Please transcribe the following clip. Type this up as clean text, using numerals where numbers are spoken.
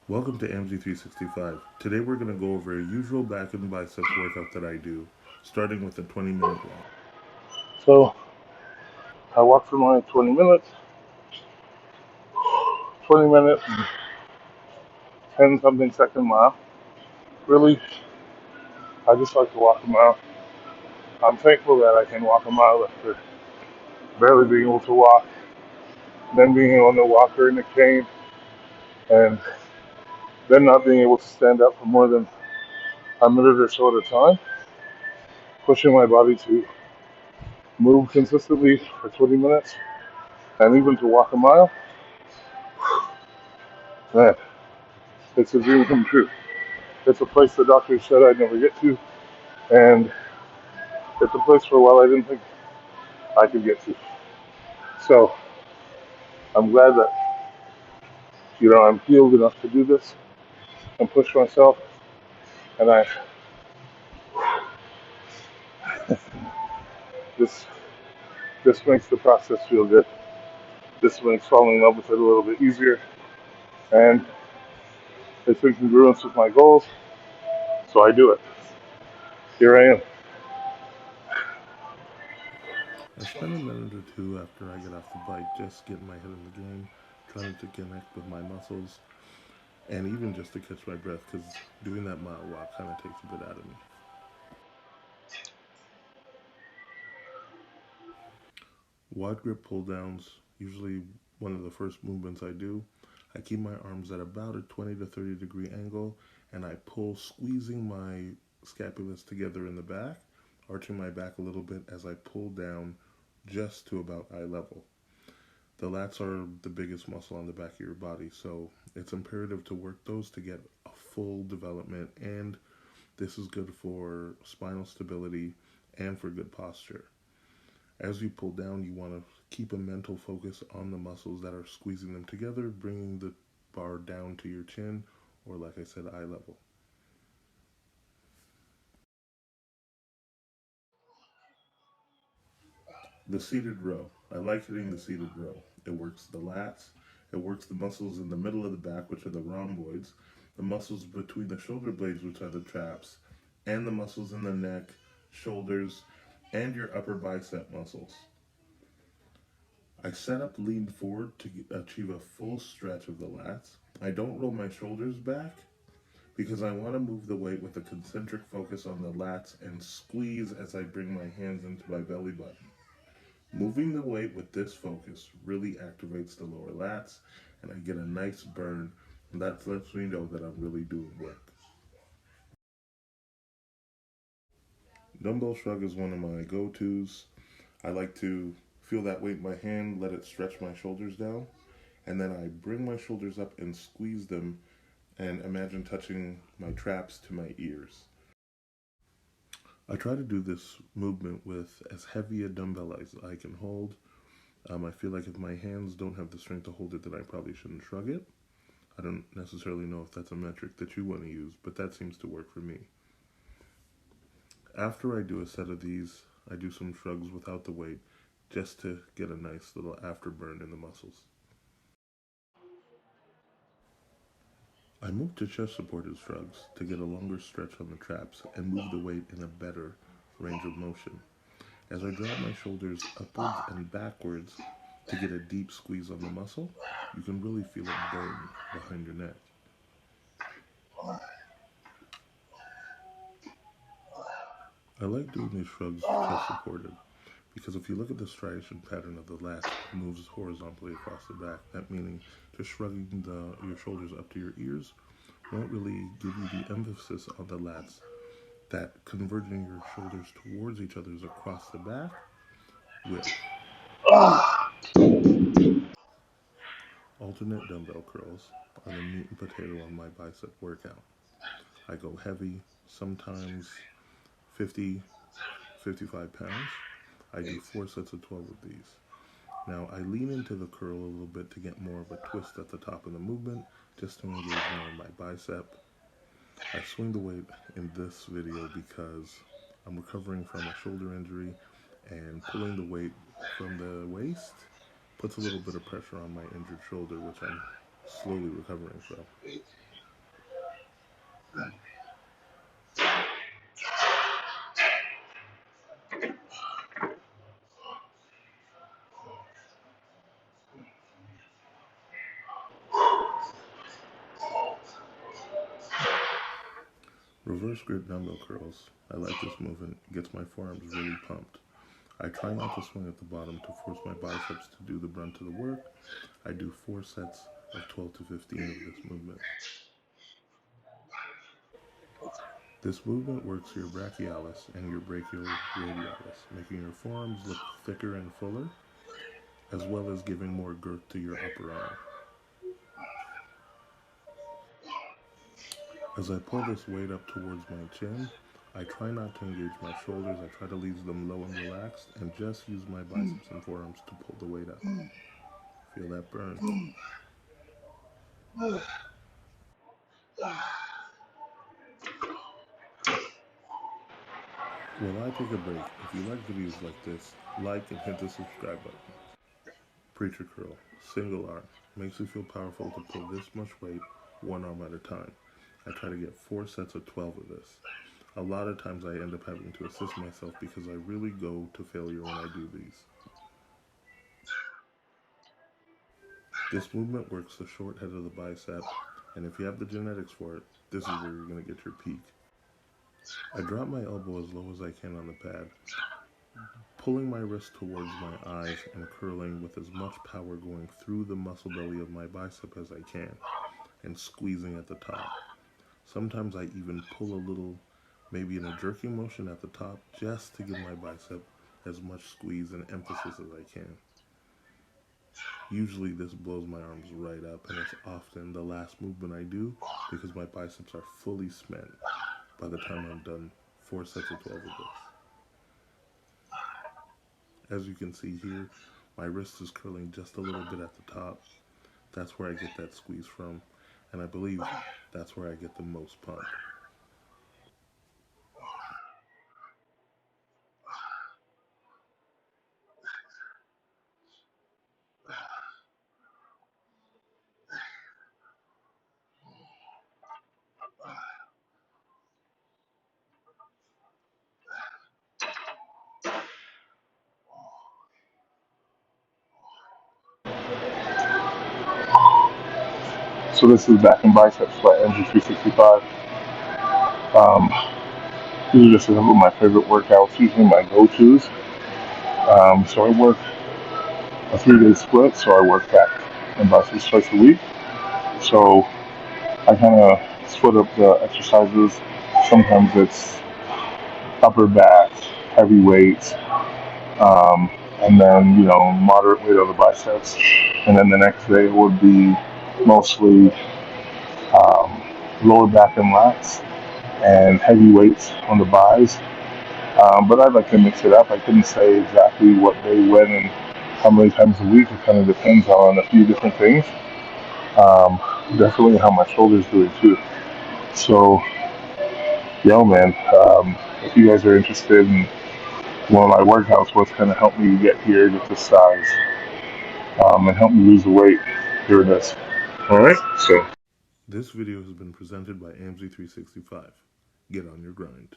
Welcome to AMG 365. Today we're going to go over a usual back and biceps workout that I do, starting with a 20-minute walk. So I walk for my 20 minutes, 20 minutes, 10 something second mile. Really, I just like to walk a mile. I'm thankful that I can walk a mile after barely being able to walk, then being on the walker in the cane, and then not being able to stand up for more than a minute or so at a time, pushing my body to move consistently for 20 minutes and even to walk a mile. Man, it's a dream come true. It's a place the doctors said I'd never get to, and it's a place for a while I didn't think I could get to. So I'm glad that I'm healed enough to do this and push myself, and I this this makes the process feel good. This makes falling in love with it a little bit easier, and it's in congruence with my goals, so I do it. Here I am. I spend a minute or two after I get off the bike just getting my head in the game, trying to connect with my muscles, and even just to catch my breath because doing that mile walk kind of takes a bit out of me. Wide grip pull downs, usually one of the first movements I do. I keep my arms at about a 20 to 30-degree angle and I pull, squeezing my scapulas together in the back, arching my back a little bit as I pull down just to about eye level. The lats are the biggest muscle on the back of your body, so it's imperative to work those to get a full development, and this is good for spinal stability and for good posture. As you pull down, you want to keep a mental focus on the muscles that are squeezing them together, bringing the bar down to your chin, or like I said, eye level. The seated row. I like hitting the seated row. It works the lats, it works the muscles in the middle of the back, which are the rhomboids, the muscles between the shoulder blades, which are the traps, and the muscles in the neck, shoulders, and your upper bicep muscles. I set up lean forward to achieve a full stretch of the lats. I don't roll my shoulders back because I want to move the weight with a concentric focus on the lats and squeeze as I bring my hands into my belly button. Moving the weight with this focus really activates the lower lats and I get a nice burn, and that lets me know that I'm really doing work. Dumbbell shrug is one of my go-tos. I like to feel that weight in my hand, let it stretch my shoulders down, and then I bring my shoulders up and squeeze them and imagine touching my traps to my ears. I try to do this movement with as heavy a dumbbell as I can hold. I feel like if my hands don't have the strength to hold it, then I probably shouldn't shrug it. I don't necessarily know if that's a metric that you want to use, but that seems to work for me. After I do a set of these, I do some shrugs without the weight just to get a nice little afterburn in the muscles. I move to chest supported shrugs to get a longer stretch on the traps and move the weight in a better range of motion. As I draw my shoulders upwards and backwards to get a deep squeeze on the muscle, you can really feel it burn behind your neck. I like doing these shrugs chest supported because if you look at the striation pattern of the lats, it moves horizontally across the back. That meaning just shrugging your shoulders up to your ears won't really give you the emphasis on the lats that converging your shoulders towards each other across the back will. Alternate dumbbell curls are the meat and potato on my bicep workout. I go heavy, sometimes 50, 55 pounds. I do 4 sets of 12 of these. Now I lean into the curl a little bit to get more of a twist at the top of the movement, just to engage more in my bicep. I swing the weight in this video because I'm recovering from a shoulder injury, and pulling the weight from the waist puts a little bit of pressure on my injured shoulder, which I'm slowly recovering from. Reverse grip dumbbell curls. I like this movement. It gets my forearms really pumped. I try not to swing at the bottom to force my biceps to do the brunt of the work. I do 4 sets of 12 to 15 of this movement. This movement works your brachialis and your brachioradialis, making your forearms look thicker and fuller, as well as giving more girth to your upper arm. As I pull this weight up towards my chin, I try not to engage my shoulders. I try to leave them low and relaxed and just use my biceps and forearms to pull the weight up. Feel that burn. While I take a break, if you like videos like this, like and hit the subscribe button. Preacher curl, single arm. Makes me feel powerful to pull this much weight, one arm at a time. I try to get 4 sets of 12 of this. A lot of times I end up having to assist myself because I really go to failure when I do these. This movement works the short head of the bicep, and if you have the genetics for it, this is where you're going to get your peak. I drop my elbow as low as I can on the pad, pulling my wrist towards my eyes and curling with as much power going through the muscle belly of my bicep as I can, and squeezing at the top. Sometimes I even pull a little, maybe in a jerking motion at the top, just to give my bicep as much squeeze and emphasis as I can. Usually this blows my arms right up, and it's often the last movement I do because my biceps are fully spent by the time I'm done 4 sets of 12 of this. As you can see here, my wrist is curling just a little bit at the top. That's where I get that squeeze from, and I believe that's where I get the most pump. So this is back in biceps by MG365. Um, these are just some of my favorite workouts, usually my go-tos. So I work a 3-day split, so I work back and biceps twice a week. So I kind of split up the exercises. Sometimes it's upper back, heavy weights, and then moderate weight on the biceps. And then the next day would be mostly lower back and lats and heavy weights on the buys. But I'd like to mix it up. I couldn't say exactly what day, when, and how many times a week. It kind of depends on a few different things. Definitely how my shoulder's doing too. So, man, if you guys are interested in one of my workouts, what's going to help me get here, get this size, and help me lose the weight, here it is. All right, so. This video has been presented by AMZ365. Get on your grind.